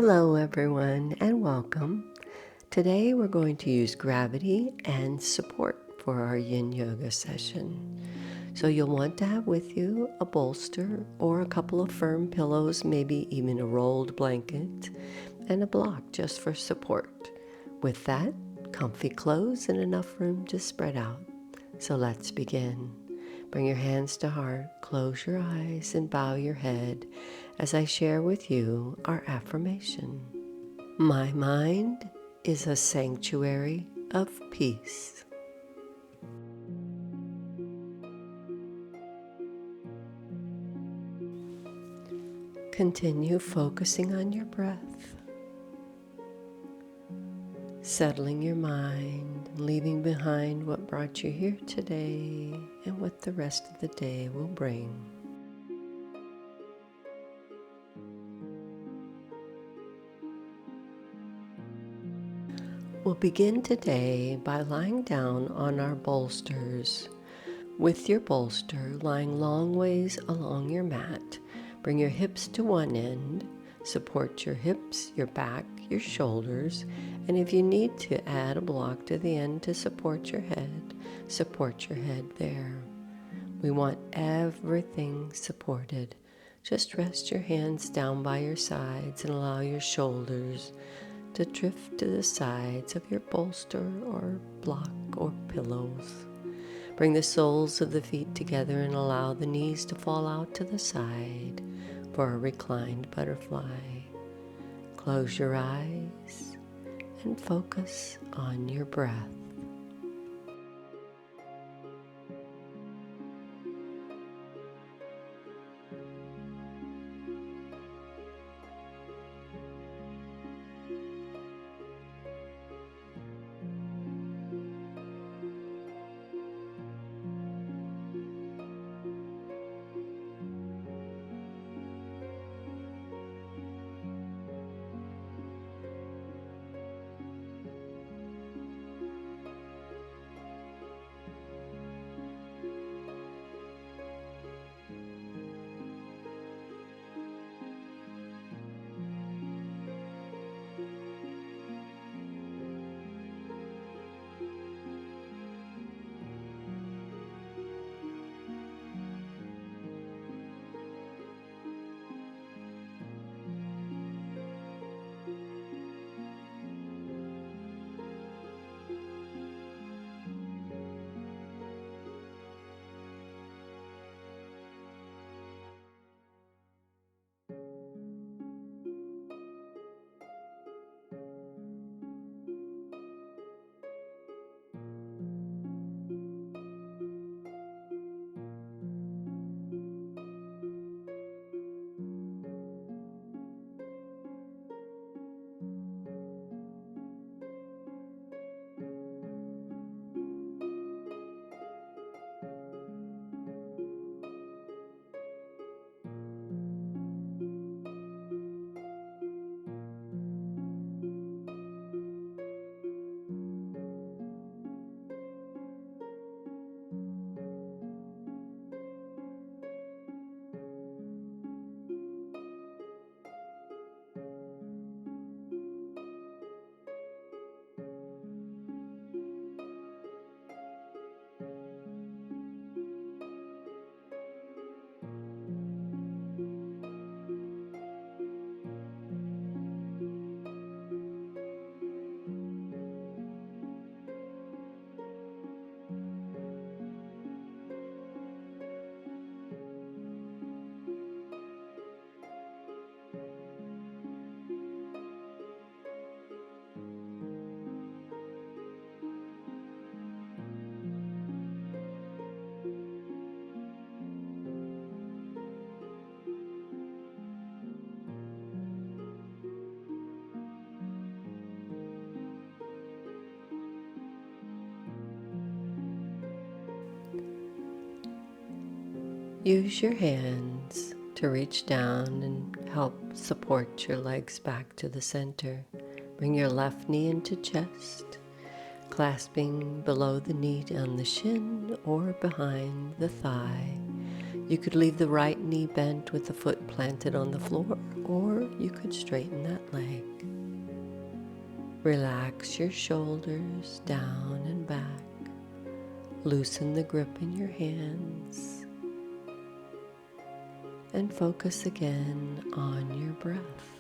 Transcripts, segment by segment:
Hello everyone and welcome. Today we're going to use gravity and support for our yin yoga session. So you'll want to have with you a bolster or a couple of firm pillows, maybe even a rolled blanket, and a block just for support. With that, comfy clothes and enough room to spread out. So let's begin. Bring your hands to heart, close your eyes, and bow your head as I share with you our affirmation. My mind is a sanctuary of peace. Continue focusing on your breath, settling your mind, leaving behind what brought you here today and what the rest of the day will bring. We'll begin today by lying down on our bolsters. With your bolster lying long ways along your mat, bring your hips to one end, support your hips, your back, your shoulders, and if you need to add a block to the end to support your head there. We want everything supported. Just rest your hands down by your sides and allow your shoulders to drift to the sides of your bolster or block or pillows. Bring the soles of the feet together and allow the knees to fall out to the side for a reclined butterfly. Close your eyes and focus on your breath. Use your hands to reach down and help support your legs back to the center. Bring your left knee into chest, clasping below the knee on the shin or behind the thigh. You could leave the right knee bent with the foot planted on the floor, or you could straighten that leg. Relax your shoulders down and back. Loosen the grip in your hands. And focus again on your breath.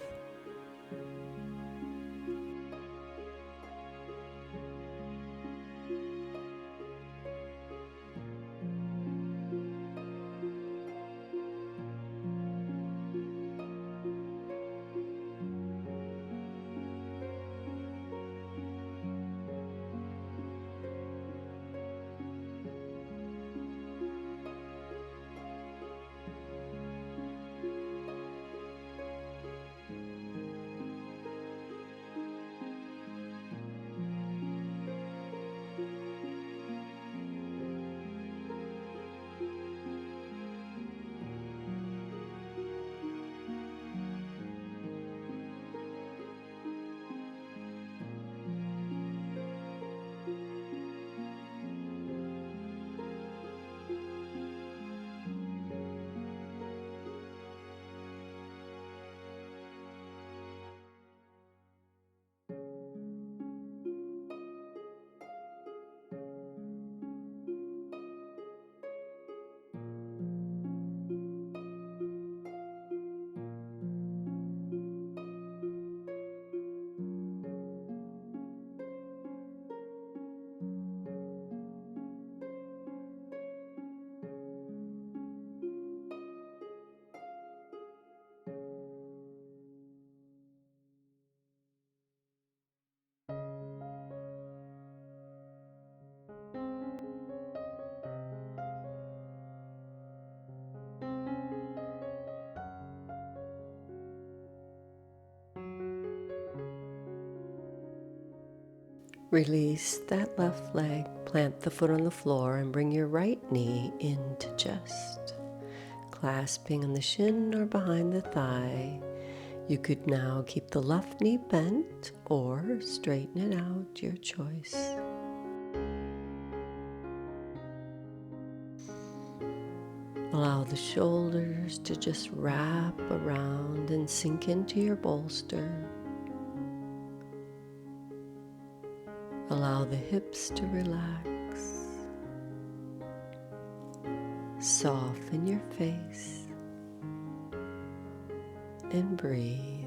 Release that left leg, plant the foot on the floor, and bring your right knee into chest. Clasping on the shin or behind the thigh. You could now keep the left knee bent or straighten it out, your choice. Allow the shoulders to just wrap around and sink into your bolster. Allow the hips to relax. Soften your face and breathe.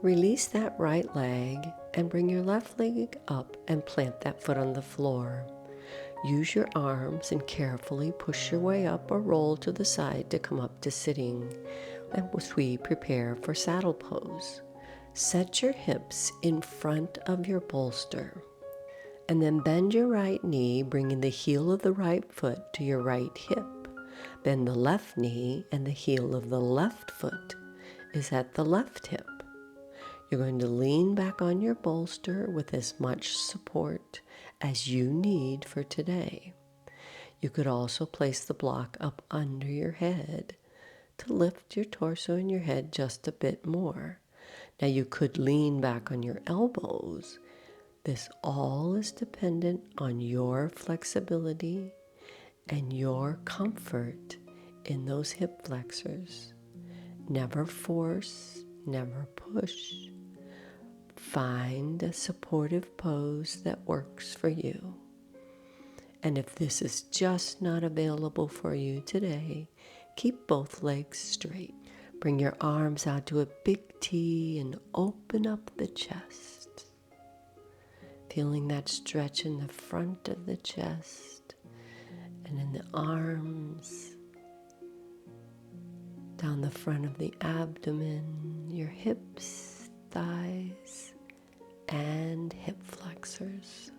Release that right leg and bring your left leg up and plant that foot on the floor. Use your arms and carefully push your way up or roll to the side to come up to sitting, and as we prepare for saddle pose. Set your hips in front of your bolster, and then bend your right knee, bringing the heel of the right foot to your right hip. Bend the left knee, and the heel of the left foot is at the left hip. You're going to lean back on your bolster with as much support as you need for today. You could also place the block up under your head to lift your torso and your head just a bit more. Now you could lean back on your elbows. This all is dependent on your flexibility and your comfort in those hip flexors. Never force, never push. Find a supportive pose that works for you. And if this is just not available for you today, keep both legs straight. Bring your arms out to a big T and open up the chest. Feeling that stretch in the front of the chest and in the arms, down the front of the abdomen, your hips, thighs, and hip flexors.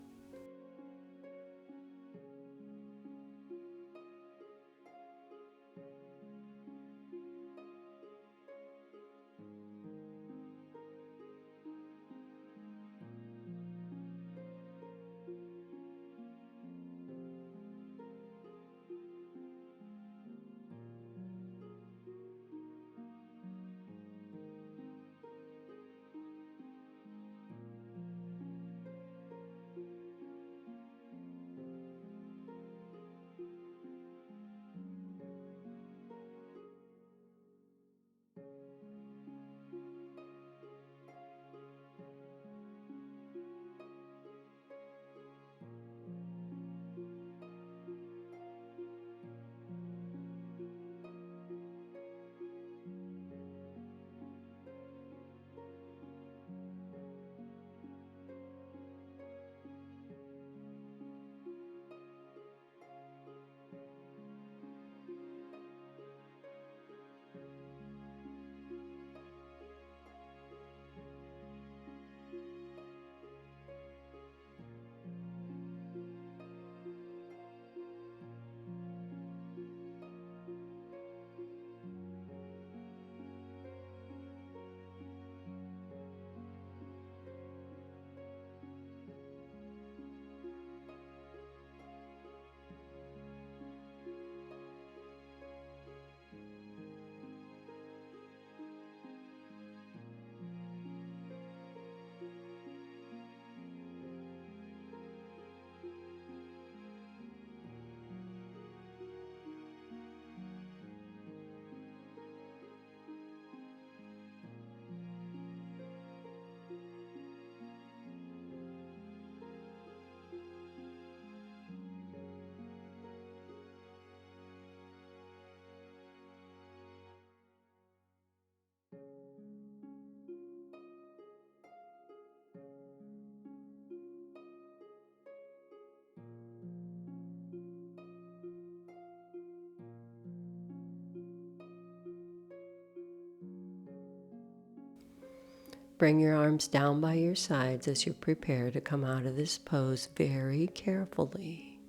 Bring your arms down by your sides as you prepare to come out of this pose very carefully.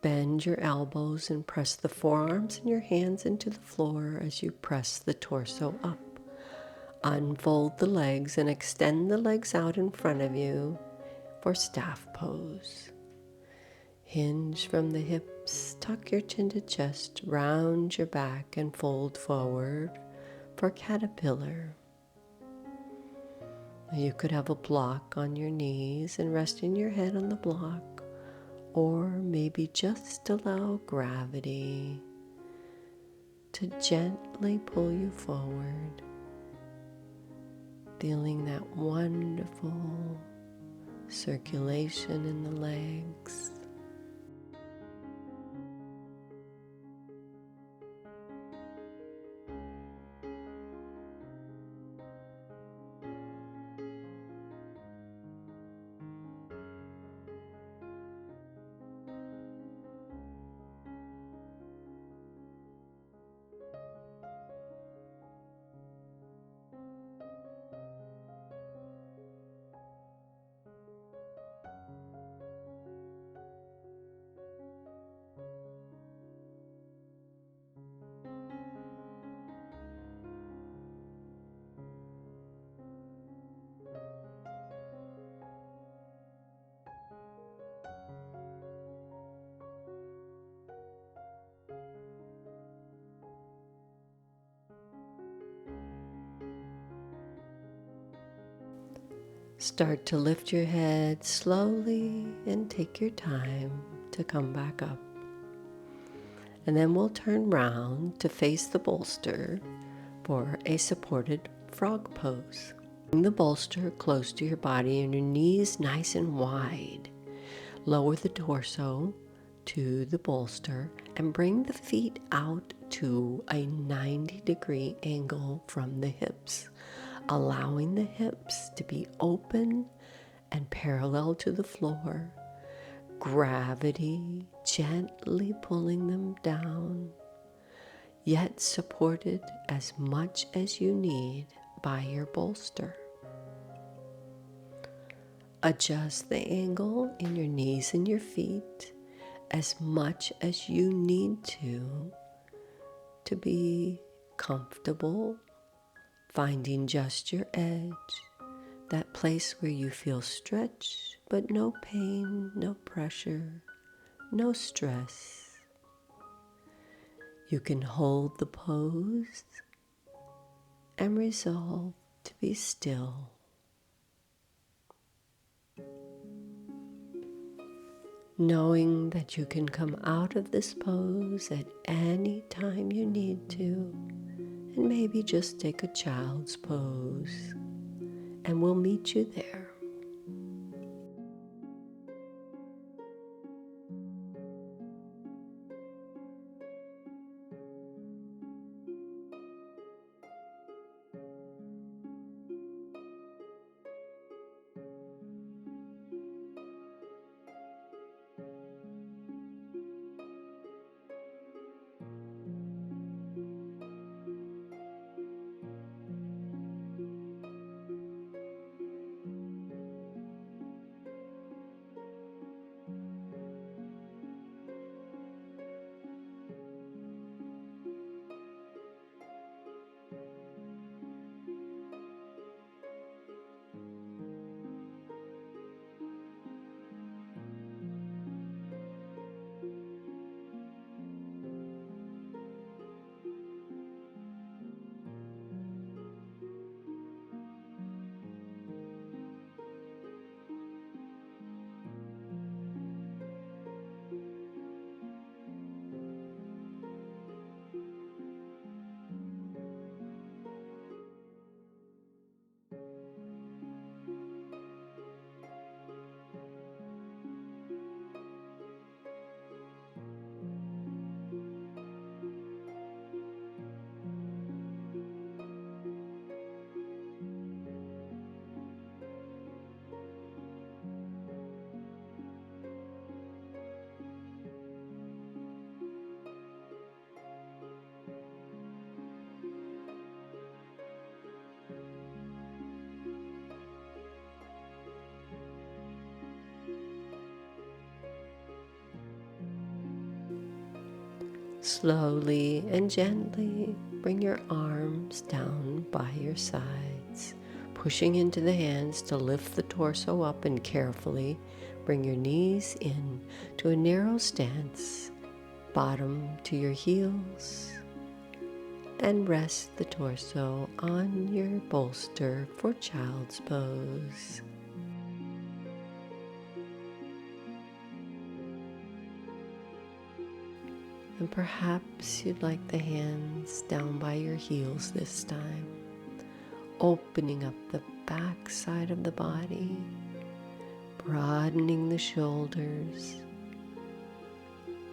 Bend your elbows and press the forearms and your hands into the floor as you press the torso up. Unfold the legs and extend the legs out in front of you for staff pose. Hinge from the hips, tuck your chin to chest, round your back and fold forward for caterpillar. You could have a block on your knees and resting your head on the block, or maybe just allow gravity to gently pull you forward, feeling that wonderful circulation in the legs. Start to lift your head slowly and take your time to come back up. And then we'll turn round to face the bolster for a supported frog pose. Bring the bolster close to your body and your knees nice and wide. Lower the torso to the bolster and bring the feet out to a 90-degree angle from the hips, allowing the hips to be open and parallel to the floor. Gravity gently pulling them down, yet supported as much as you need by your bolster. Adjust the angle in your knees and your feet as much as you need to be comfortable, finding just your edge, that place where you feel stretch, but no pain, no pressure, no stress. You can hold the pose and resolve to be still. Knowing that you can come out of this pose at any time you need to, and maybe just take a child's pose, and we'll meet you there. Slowly and gently bring your arms down by your sides, pushing into the hands to lift the torso up, and carefully bring your knees in to a narrow stance, bottom to your heels, and rest the torso on your bolster for child's pose. And perhaps you'd like the hands down by your heels this time, opening up the back side of the body, broadening the shoulders,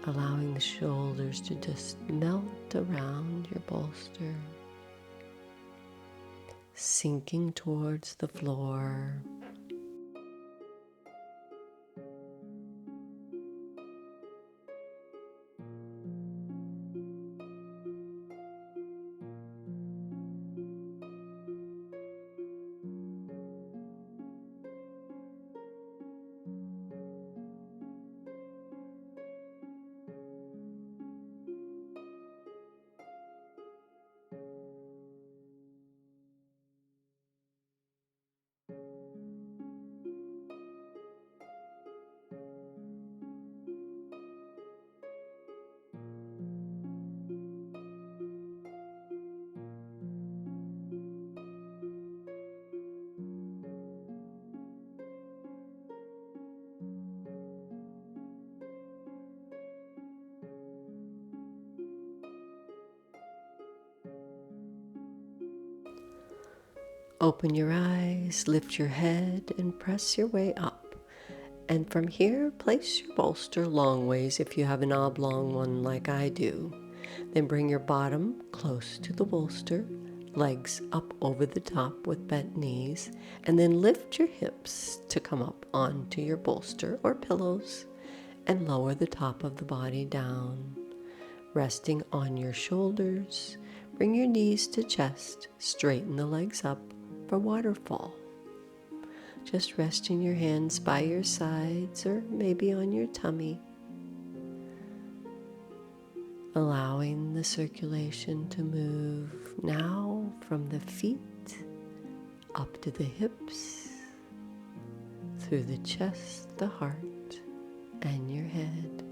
allowing the shoulders to just melt around your bolster, sinking towards the floor. Open your eyes, lift your head, and press your way up. And from here, place your bolster long ways if you have an oblong one like I do. Then bring your bottom close to the bolster, legs up over the top with bent knees, and then lift your hips to come up onto your bolster or pillows and lower the top of the body down. Resting on your shoulders, bring your knees to chest, straighten the legs up for waterfall. Just resting your hands by your sides or maybe on your tummy, allowing the circulation to move now from the feet up to the hips, through the chest, the heart, and your head.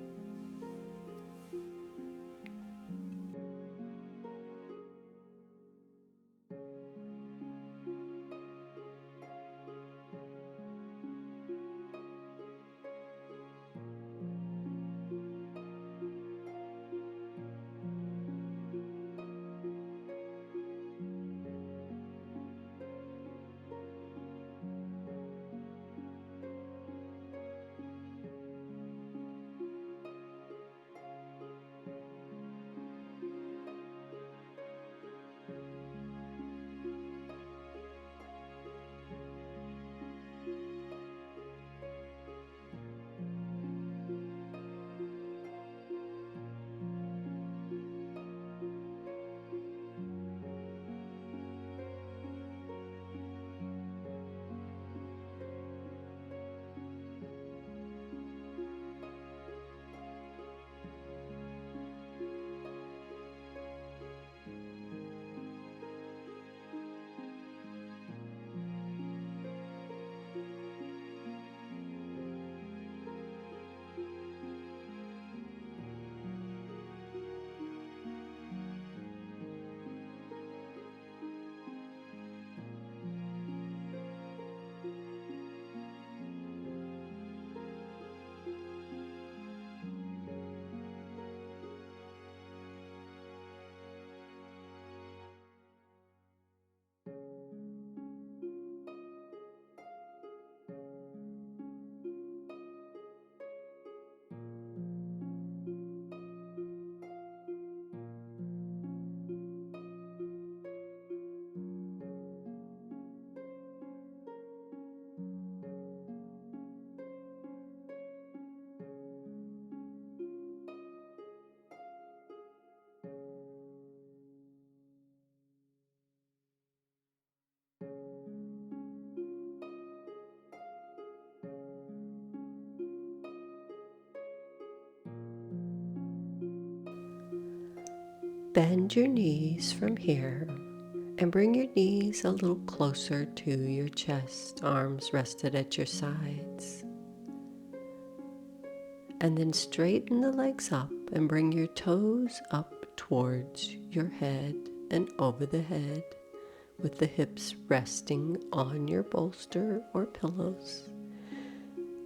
Bend your knees from here and bring your knees a little closer to your chest, arms rested at your sides. And then straighten the legs up and bring your toes up towards your head and over the head, with the hips resting on your bolster or pillows.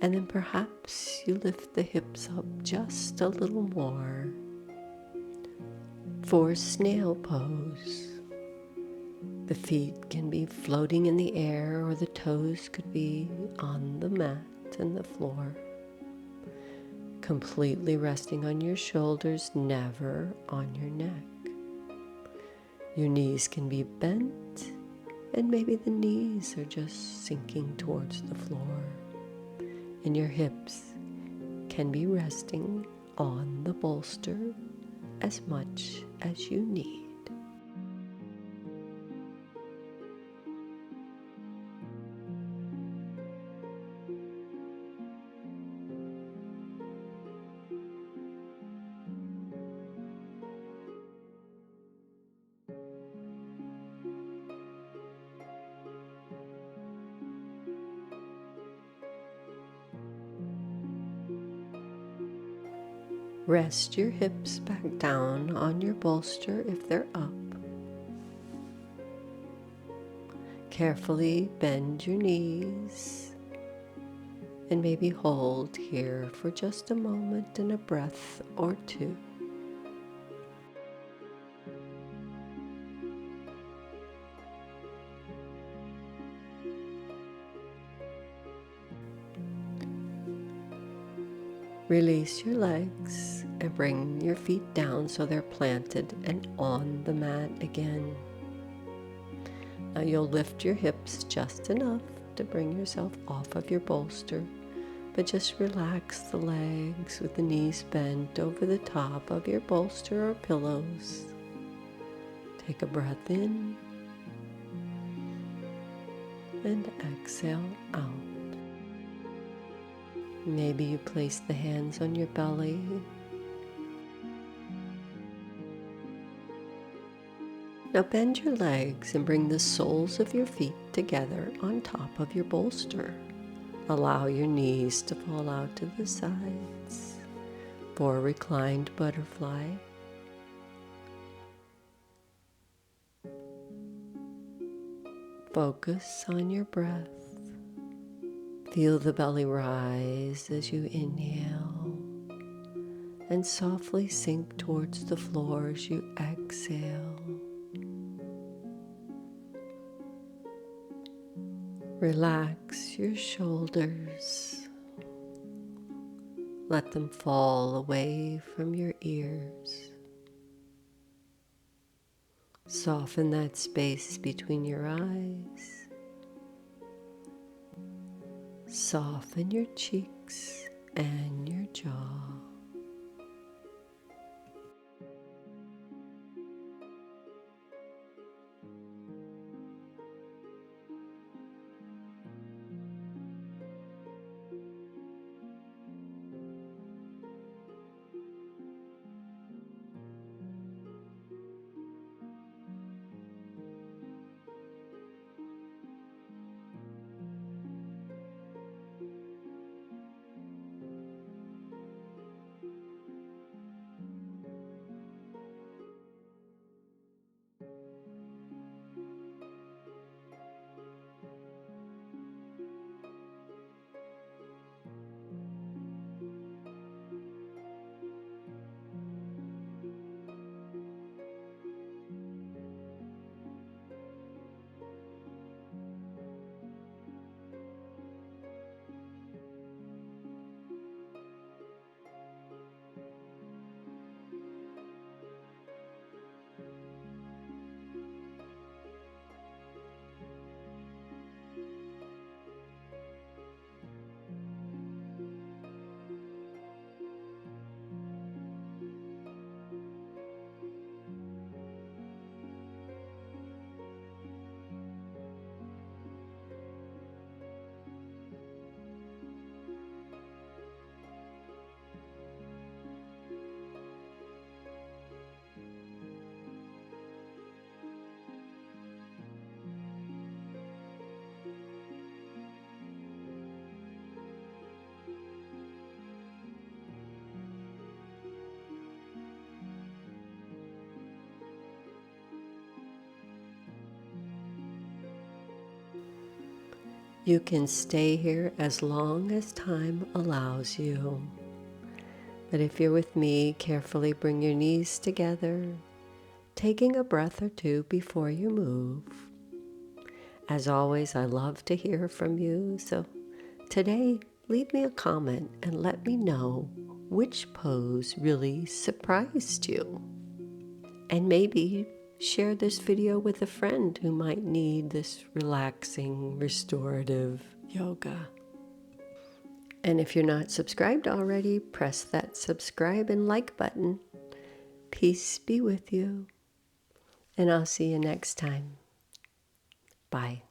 And then perhaps you lift the hips up just a little more for Snail Pose. The feet can be floating in the air or the toes could be on the mat and the floor. Completely resting on your shoulders, never on your neck. Your knees can be bent, and maybe the knees are just sinking towards the floor. And your hips can be resting on the bolster as much as you need. Rest your hips back down on your bolster if they're up. Carefully bend your knees and maybe hold here for just a moment and a breath or two. Release your legs and bring your feet down so they're planted and on the mat again. Now you'll lift your hips just enough to bring yourself off of your bolster, but just relax the legs with the knees bent over the top of your bolster or pillows. Take a breath in and exhale out. Maybe you place the hands on your belly. Now bend your legs and bring the soles of your feet together on top of your bolster. Allow your knees to fall out to the sides for a reclined butterfly. Focus on your breath. Feel the belly rise as you inhale and softly sink towards the floor as you exhale. Relax your shoulders. Let them fall away from your ears. Soften that space between your eyes. Soften your cheeks and your jaw. You can stay here as long as time allows you. But if you're with me, carefully bring your knees together, taking a breath or two before you move. As always, I love to hear from you, so today leave me a comment and let me know which pose really surprised you. And maybe share this video with a friend who might need this relaxing, restorative yoga. And if you're not subscribed already, press that subscribe and like button. Peace be with you, and I'll see you next time. Bye.